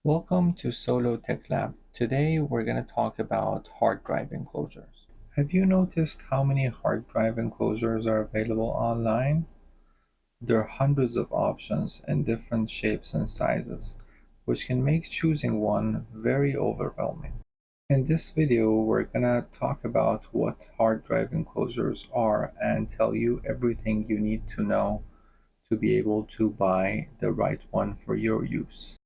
Welcome to Solo Tech Lab. Today we're going to talk about hard drive enclosures. Have you noticed how many hard drive enclosures are available online? There are hundreds of options in different shapes and sizes, which can make choosing one very overwhelming. In this video, we're going to talk about what hard drive enclosures are and tell you everything you need to know to be able to buy the right one for your use.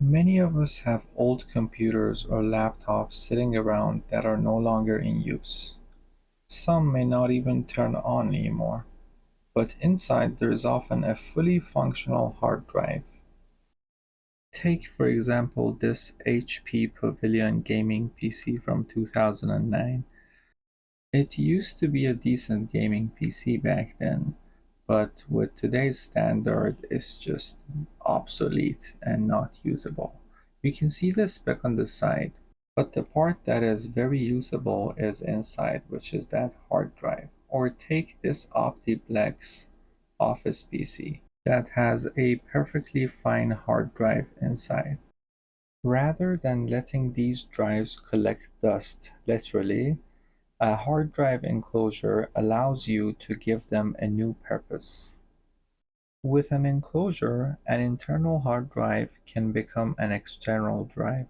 Many of us have old computers or laptops sitting around that are no longer in use. Some may not even turn on anymore, but inside there is often a fully functional hard drive. Take, for example, this HP Pavilion gaming PC from 2009. It used to be a decent gaming PC back then, but with today's standard, it's just obsolete and not usable. You can see the spec on the side, but the part that is very usable is inside, which is that hard drive. Or take this Optiplex Office PC that has a perfectly fine hard drive inside. Rather than letting these drives collect dust, literally, a hard drive enclosure allows you to give them a new purpose. With an enclosure, an internal hard drive can become an external drive,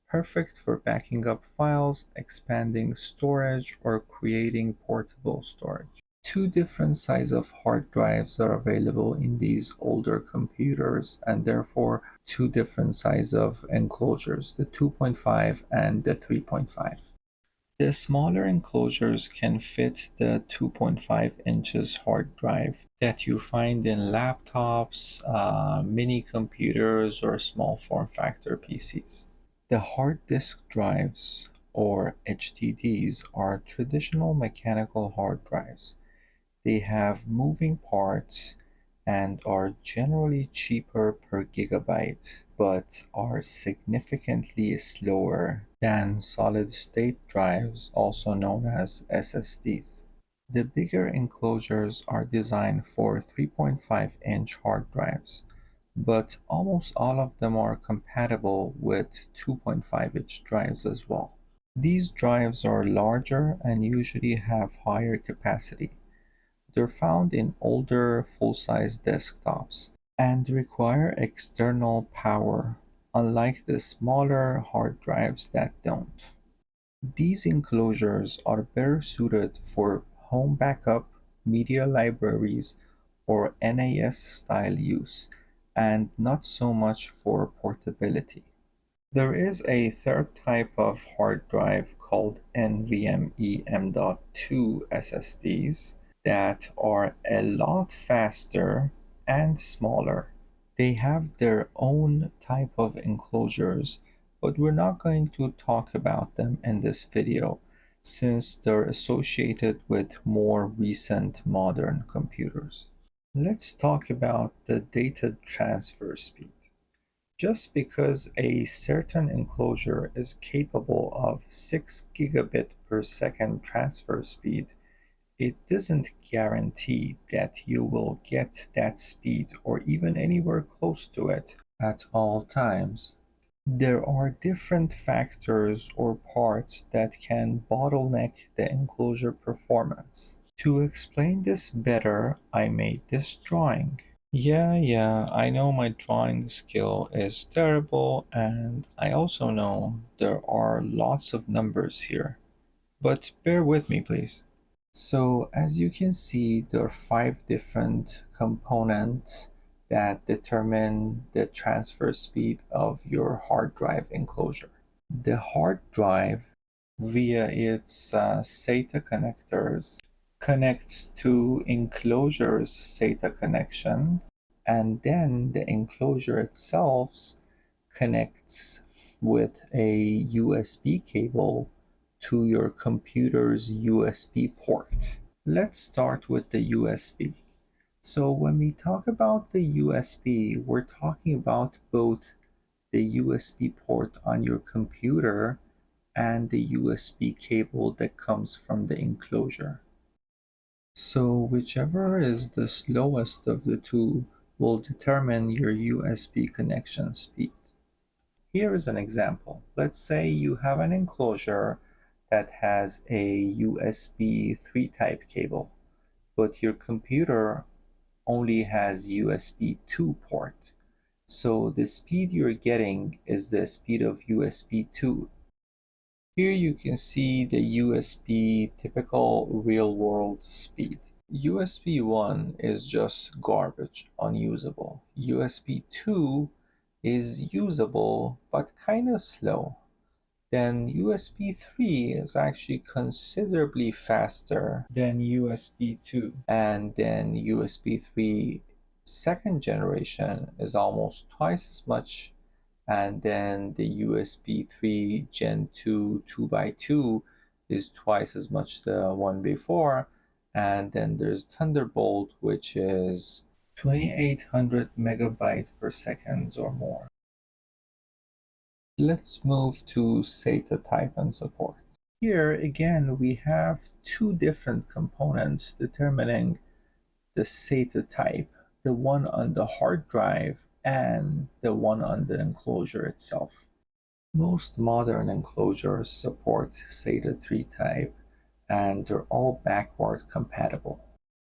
perfect for backing up files, expanding storage, or creating portable storage. Two different sizes of hard drives are available in these older computers, and therefore two different sizes of enclosures, the 2.5 and the 3.5. The smaller enclosures can fit the 2.5 inches hard drive that you find in laptops, mini computers, or small form factor PCs. The hard disk drives, or HDDs, are traditional mechanical hard drives. They have moving parts and are generally cheaper per gigabyte, but are significantly slower than solid-state drives, also known as SSDs. The bigger enclosures are designed for 3.5-inch hard drives, but almost all of them are compatible with 2.5-inch drives as well. These drives are larger and usually have higher capacity. They're found in older full-size desktops and require external power, unlike the smaller hard drives that don't. These enclosures are better suited for home backup, media libraries, or NAS-style use, and not so much for portability. There is a third type of hard drive called NVMe M.2 SSDs that are a lot faster and smaller. They have their own type of enclosures, but we're not going to talk about them in this video since they're associated with more recent modern computers. Let's talk about the data transfer speed. Just because a certain enclosure is capable of 6 gigabit per second transfer speed, it doesn't guarantee that you will get that speed or even anywhere close to it at all times. There are different factors or parts that can bottleneck the enclosure performance. To explain this better, I made this drawing. Yeah, I know my drawing skill is terrible, and I also know there are lots of numbers here. But bear with me, please. So as you can see, there are 5 different components that determine the transfer speed of your hard drive enclosure. The hard drive, via its SATA connectors, connects to Enclosure's SATA connection, and then the enclosure itself connects with a USB cable to your computer's USB port. Let's start with the USB. So when we talk about the USB, we're talking about both the USB port on your computer and the USB cable that comes from the enclosure. So whichever is the slowest of the two will determine your USB connection speed. Here is an example. Let's say you have an enclosure that has a USB 3 type cable, but your computer only has USB 2 port. So the speed you're getting is the speed of USB 2. Here you can see the USB typical real-world speed. USB 1 is just garbage, unusable. USB 2 is usable but kind of slow. Then USB 3 is actually considerably faster than USB 2. And then USB 3 second generation is almost twice as much. And then the USB 3 Gen 2 2x2 is twice as much the one before. And then there's Thunderbolt, which is 2800 megabytes per second or more. Let's move to SATA type and support. Here again, we have two different components determining the SATA type, the one on the hard drive and the one on the enclosure itself. Most modern enclosures support SATA 3 type and they're all backward compatible.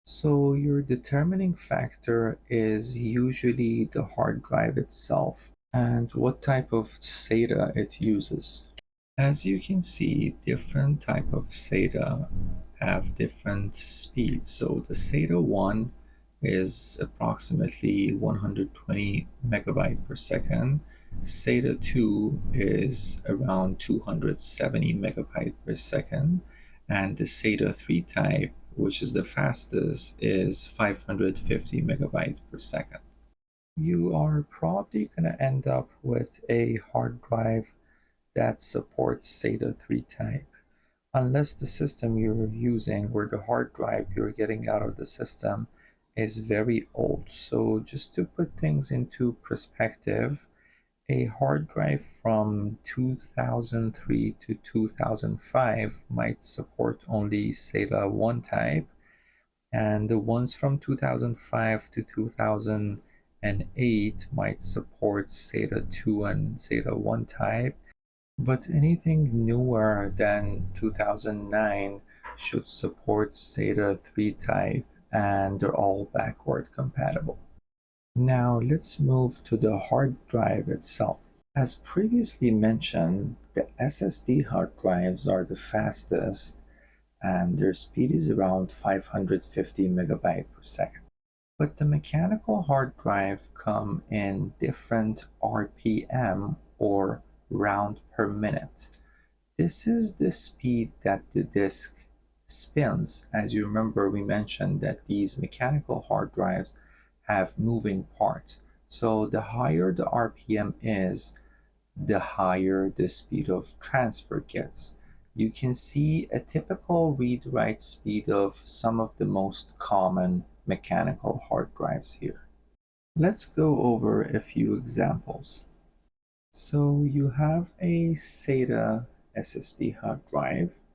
So your determining factor is usually the hard drive itself and what type of SATA it uses. As you can see, different type of SATA have different speeds. So the SATA 1 is approximately 120 megabyte per second. SATA 2 is around 270 megabyte per second. And the SATA 3 type, which is the fastest, is 550 megabyte per second. You are probably going to end up with a hard drive that supports SATA 3 type, unless the system you're using or the hard drive you're getting out of the system is very old. So just to put things into perspective, a hard drive from 2003 to 2005 might support only SATA 1 type, and the ones from 2005 to 2008 might support SATA 2 and SATA 1 type, but anything newer than 2009 should support SATA 3 type, and they're all backward compatible. Now let's move to the hard drive itself. As previously mentioned, the SSD hard drives are the fastest and their speed is around 550 megabyte per second. But the mechanical hard drive come in different RPM or round per minute. This is the speed that the disk spins. As you remember, we mentioned that these mechanical hard drives have moving parts. So the higher the RPM is, the higher the speed of transfer gets. You can see a typical read-write speed of some of the most common mechanical hard drives here. Let's go over a few examples. So you have a SATA SSD hard drive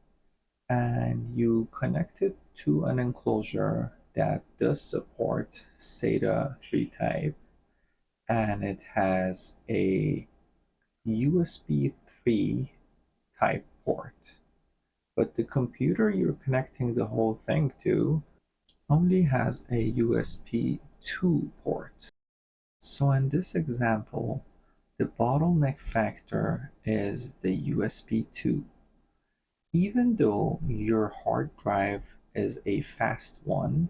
and you connect it to an enclosure that does support SATA 3 type, and it has a USB 3 type port. But the computer you're connecting the whole thing to only has a USB 2 port. So in this example, the bottleneck factor is the USB 2. Even though your hard drive is a fast one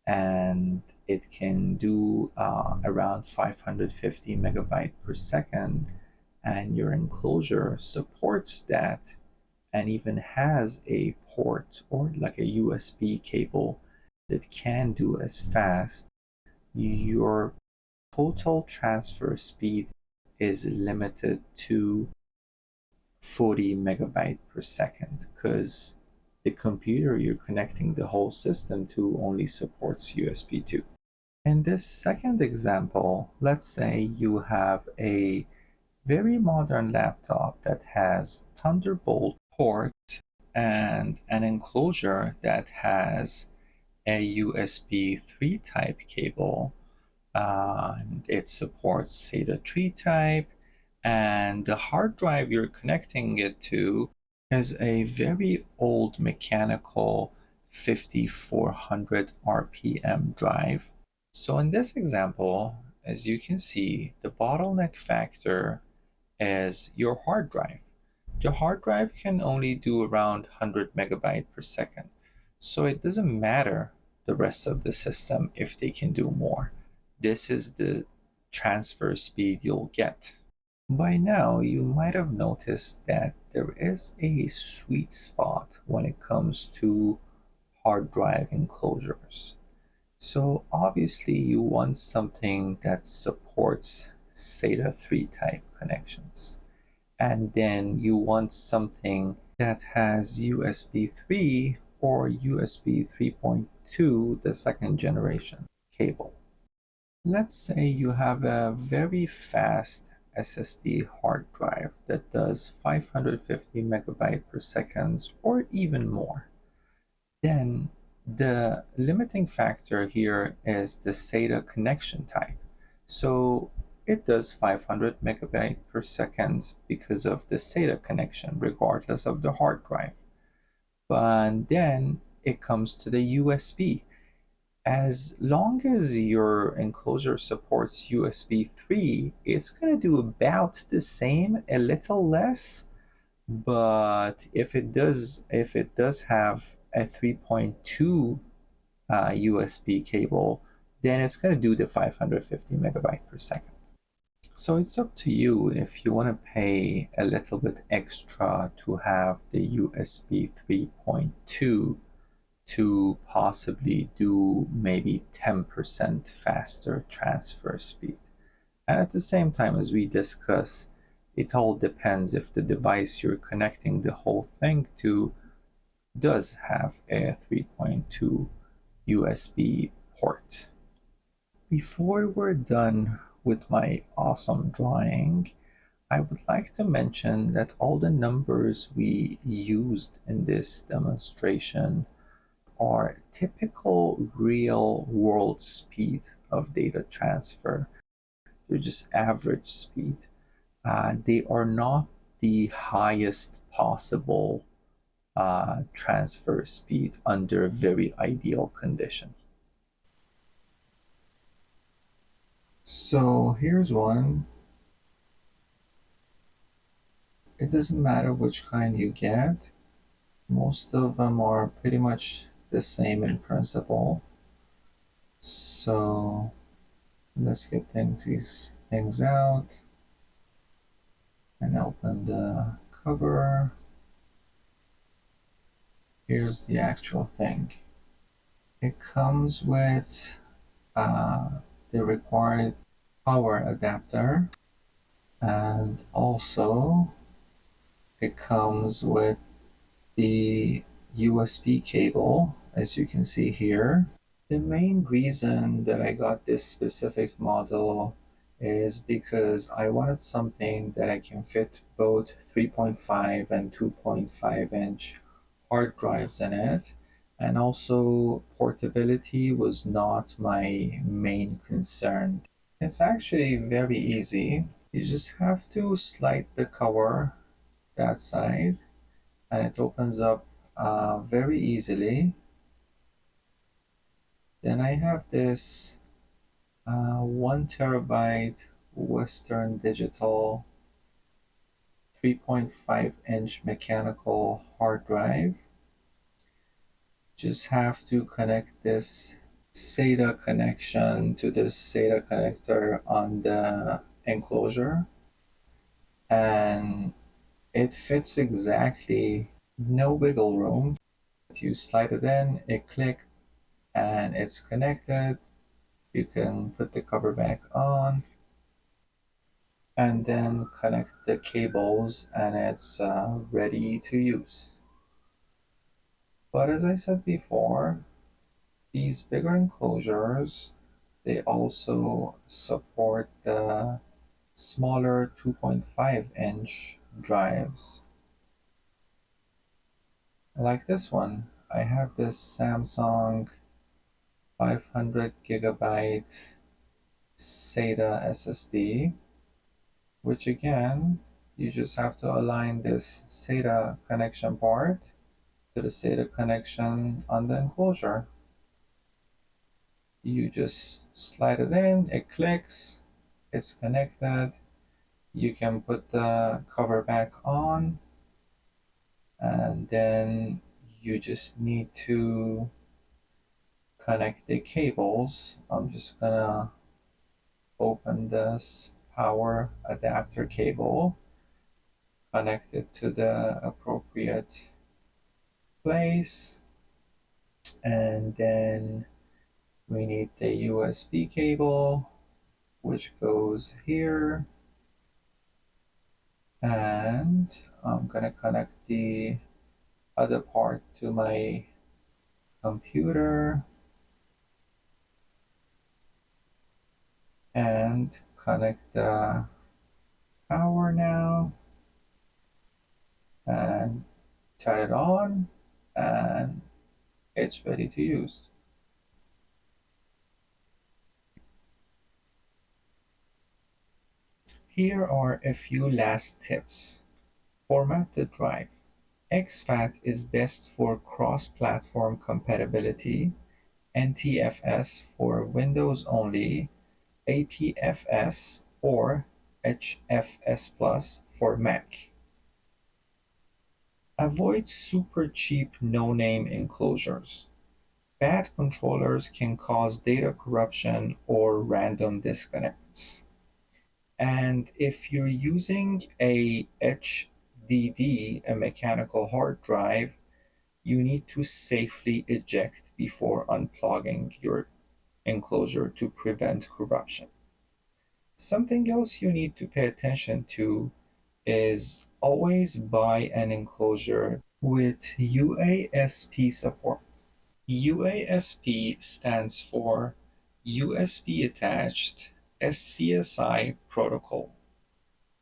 and it can do around 550 megabyte per second, and your enclosure supports that and even has a port or like a USB cable that can do as fast, your total transfer speed is limited to 40 megabyte per second because the computer you're connecting the whole system to only supports USB 2. In this second example, let's say you have a very modern laptop that has Thunderbolt port and an enclosure that has a USB 3 type cable. It supports SATA 3 type, and the hard drive you're connecting it to is a very old mechanical 5400 RPM drive. So in this example, as you can see, the bottleneck factor is your hard drive. The hard drive can only do around 100 megabyte per second, so it doesn't matter the rest of the system if they can do more. This is the transfer speed you'll get. By now, you might have noticed that there is a sweet spot when it comes to hard drive enclosures. So obviously you want something that supports SATA 3 type connections. And then you want something that has USB 3 or USB 3.2, the second generation cable. Let's say you have a very fast SSD hard drive that does 550 megabyte per second or even more. Then the limiting factor here is the SATA connection type. So it does 500 megabyte per second because of the SATA connection, regardless of the hard drive. But then it comes to the USB. As long as your enclosure supports USB 3, it's going to do about the same, a little less. But if it does have a 3.2 USB cable, then it's going to do the 550 megabyte per second. So it's up to you if you want to pay a little bit extra to have the USB 3.2 to possibly do maybe 10% faster transfer speed. And at the same time, as we discuss, it all depends if the device you're connecting the whole thing to does have a 3.2 USB port. Before we're done with my awesome drawing, I would like to mention that all the numbers we used in this demonstration are typical real world speed of data transfer. They're just average speed. They are not the highest possible transfer speed under very ideal condition. So here's one. It doesn't matter which kind you get. Most of them are pretty much the same in principle. So let's get these things out and open the cover. Here's the actual thing. It comes with the required power adapter, and also it comes with the USB cable, as you can see here. The main reason that I got this specific model is because I wanted something that I can fit both 3.5 and 2.5 inch hard drives in it, and also portability was not my main concern. It's actually very easy. You just have to slide the cover that side and it opens up very easily. Then I have this 1 terabyte Western Digital 3.5 inch mechanical hard drive. Just have to connect this SATA connection to this SATA connector on the enclosure, and it fits exactly, no wiggle room. You slide it in, it clicked, and it's connected. You can put the cover back on and then connect the cables, and it's ready to use. But as I said before, these bigger enclosures, they also support the smaller 2.5 inch drives. Like this one, I have this Samsung 500 gigabyte SATA SSD, which again, you just have to align this SATA connection part to the SATA connection on the enclosure. You just slide it in, it clicks, it's connected. You can put the cover back on, and then you just need to connect the cables. I'm just gonna open this power adapter cable, connect it to the appropriate place, and then we need the USB cable, which goes here, and I'm gonna connect the other part to my computer and connect the power now and turn it on, and it's ready to use. Here are a few last tips. Format the drive. exFAT is best for cross-platform compatibility, NTFS for Windows only, APFS or HFS Plus for Mac. Avoid super cheap no-name enclosures. Bad controllers can cause data corruption or random disconnects. And if you're using a HDD, a mechanical hard drive, you need to safely eject before unplugging your enclosure to prevent corruption. Something else you need to pay attention to is always buy an enclosure with UASP support. UASP stands for USB attached SCSI protocol.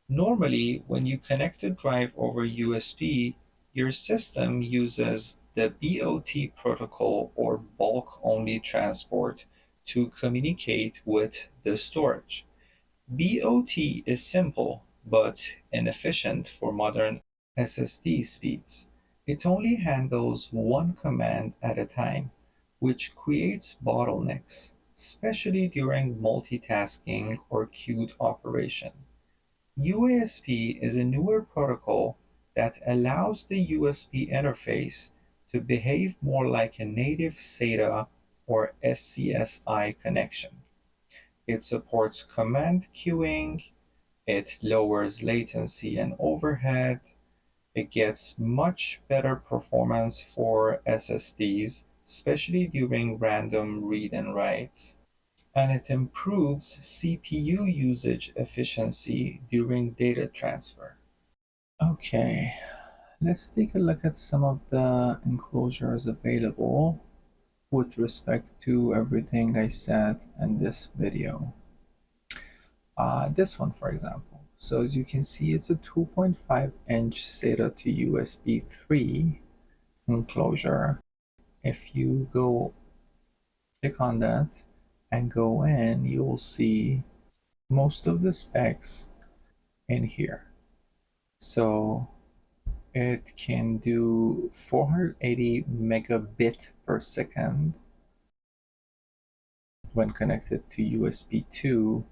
Normally, when you connect a drive over USB, your system uses the BOT protocol or bulk only transport to communicate with the storage. BOT is simple but inefficient for modern SSD speeds. It only handles one command at a time, which creates bottlenecks, especially during multitasking or queued operation. UASP is a newer protocol that allows the USB interface to behave more like a native SATA or SCSI connection. It supports command queuing, it lowers latency and overhead, it gets much better performance for SSDs, especially during random read and writes, and it improves CPU usage efficiency during data transfer. Okay, let's take a look at some of the enclosures available with respect to everything I said in this video. This one, for example. So as you can see, it's a 2.5-inch SATA to USB 3 enclosure. If you go click on that and go in, you'll see most of the specs in here. So it can do 480 megabit per second when connected to USB 2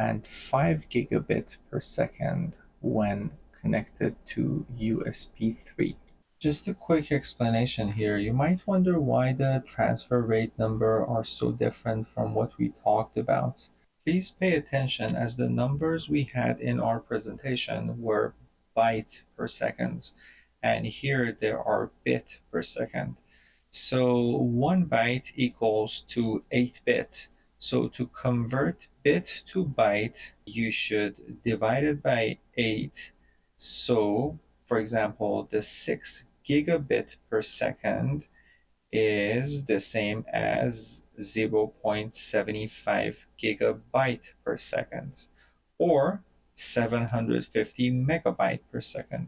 and 5 gigabit per second when connected to USB 3. Just a quick explanation here. You might wonder why the transfer rate number are so different from what we talked about. Please pay attention as the numbers we had in our presentation were byte per second, and here there are bit per second. So 1 byte equals to 8 bit. So to convert bit to byte, you should divide it by 8. So, for example, the 6 gigabit per second is the same as 0.75 gigabyte per second or 750 megabyte per second.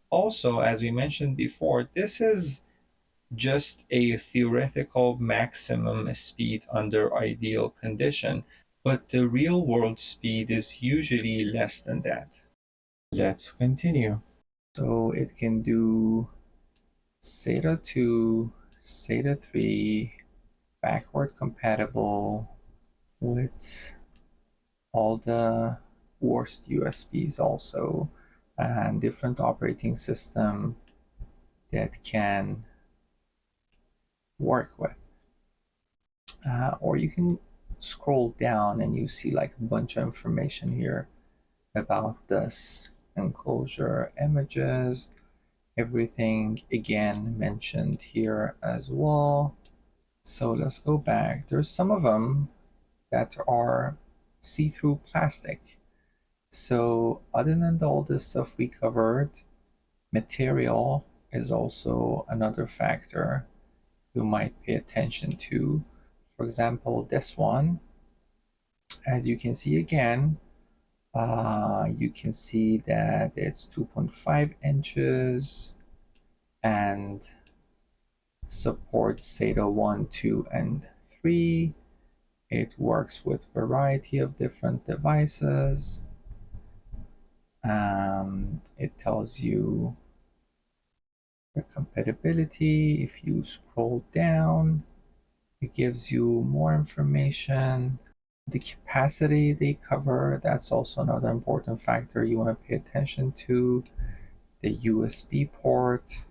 Also, as we mentioned before, this is just a theoretical maximum speed under ideal condition. but the real world speed is usually less than that. Let's continue. So it can do SATA 2, SATA 3, backward compatible with all the worst USBs also, and different operating system that can work with. Or you can scroll down and you see like a bunch of information here about this enclosure images, everything again mentioned here as well. So let's go back. There's some of them that are see-through plastic. So other than all this stuff we covered, material is also another factor you might pay attention to. For example, this one, as you can see again, you can see that it's 2.5 inches and supports SATA 1, 2, and 3. It works with a variety of different devices. It tells you the compatibility. If you scroll down, it gives you more information. The capacity they cover, that's also another important factor you want to pay attention to. The USB port,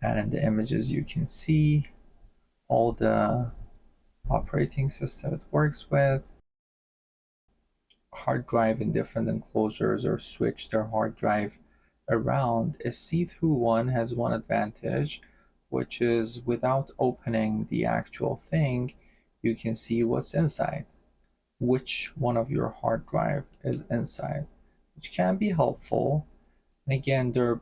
and in the images you can see all the operating system it works with. Hard drive in different enclosures or switch their hard drive around. A see-through one has one advantage, which is without opening the actual thing, you can see what's inside, which one of your hard drive is inside, which can be helpful. And again, there are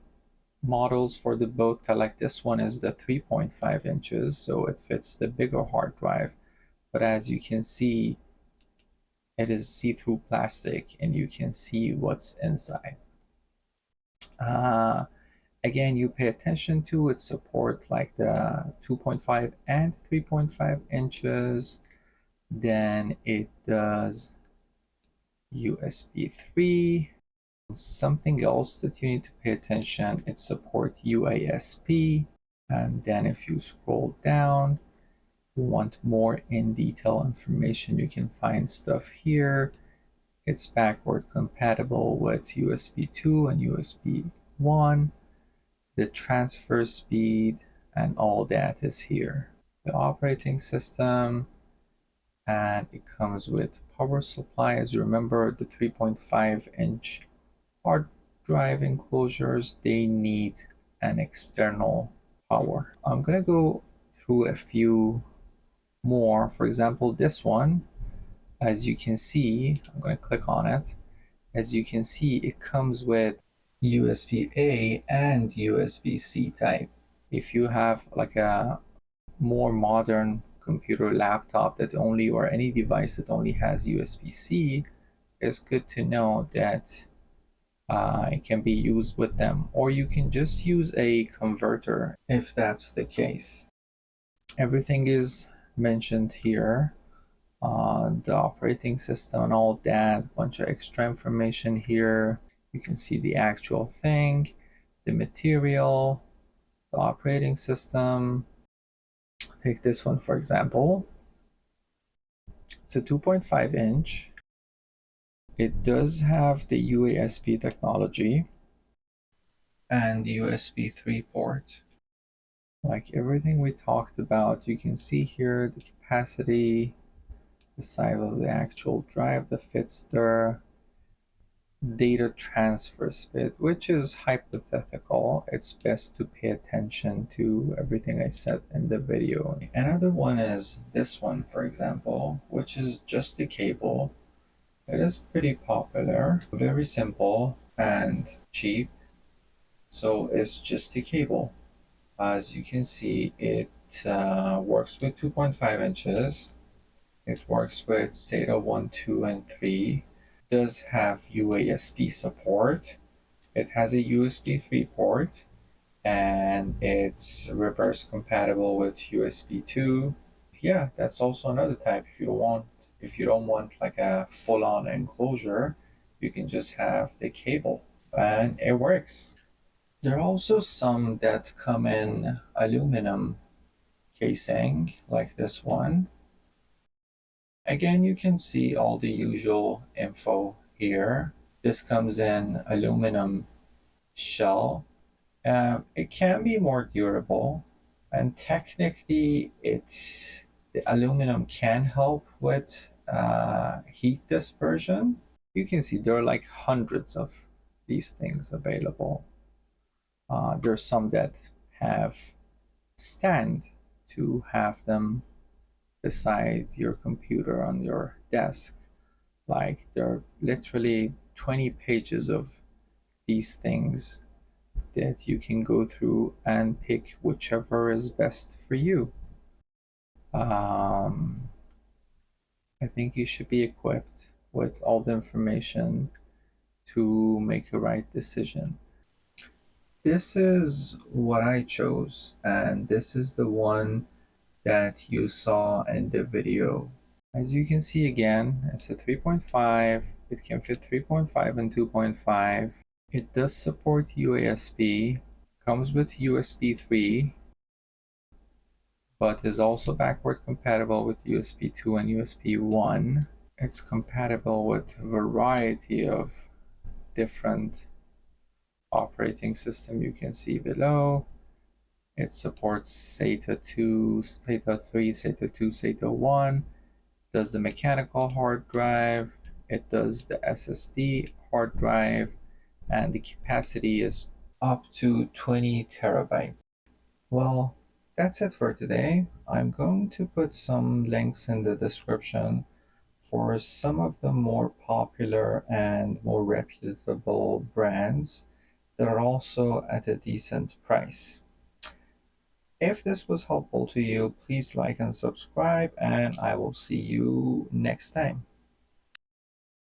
models for the both, like this one is the 3.5 inches, so it fits the bigger hard drive. But as you can see, it is see-through plastic and you can see what's inside. Again, you pay attention to it support like the 2.5 and 3.5 inches. Then it does USB 3. Something else that you need to pay attention, it supports UASP. And then if you scroll down, you want more in detail information, you can find stuff here. It's backward compatible with USB 2 and USB 1. The transfer speed and all that is here. The operating system, and it comes with power supply. As you remember, the 3.5-inch hard drive enclosures, they need an external power. I'm gonna go through a few more. For example, this one, as you can see, I'm gonna click on it. As you can see, it comes with USB-A and USB-C type. If you have like a more modern computer laptop that only, or any device that only has USB-C, it's good to know that it can be used with them, or you can just use a converter if that's the case. Everything is mentioned here, the operating system and all that, bunch of extra information here. You can see the actual thing, the material, the operating system. Take this one for example. It's a 2.5 inch. It does have the UASP technology and USB 3 port. Like everything we talked about, you can see here the capacity, the size of the actual drive that fits there, data transfer speed, which is hypothetical. It's best to pay attention to everything I said in the video. Another one is this one, for example, which is just the cable. It is pretty popular, very simple and cheap. So it's just the cable. As you can see, it works with 2.5 inches. It works with SATA 1, 2, and 3. Does have UASP support. It has a USB 3 port, and it's reverse compatible with USB 2. Yeah, that's also another type if you want If you don't want like a full-on enclosure, you can just have the cable and it works. There are also some that come in aluminum casing, like this one. Again, you can see all the usual info here. This comes in aluminum shell. It can be more durable, and technically, the aluminum can help with heat dispersion. You can see there are like hundreds of these things available. There's some that have stand to have them beside your computer on your desk. Like there are literally 20 pages of these things that you can go through and pick whichever is best for you. Um, I think you should be equipped with all the information to make a right decision. This is what I chose, and this is the one that you saw in the video. As you can see again, it's a 3.5. It can fit 3.5 and 2.5. It does support UASP, comes with USB 3, but is also backward compatible with USB 2 and USB 1. It's compatible with a variety of different operating system you can see below. It supports SATA 2, SATA 3, SATA 2, SATA 1. Does the mechanical hard drive. It does the SSD hard drive, and the capacity is up to 20 terabytes. Well, that's it for today. I'm going to put some links in the description for some of the more popular and more reputable brands that are also at a decent price. If this was helpful to you, please like and subscribe, and I will see you next time.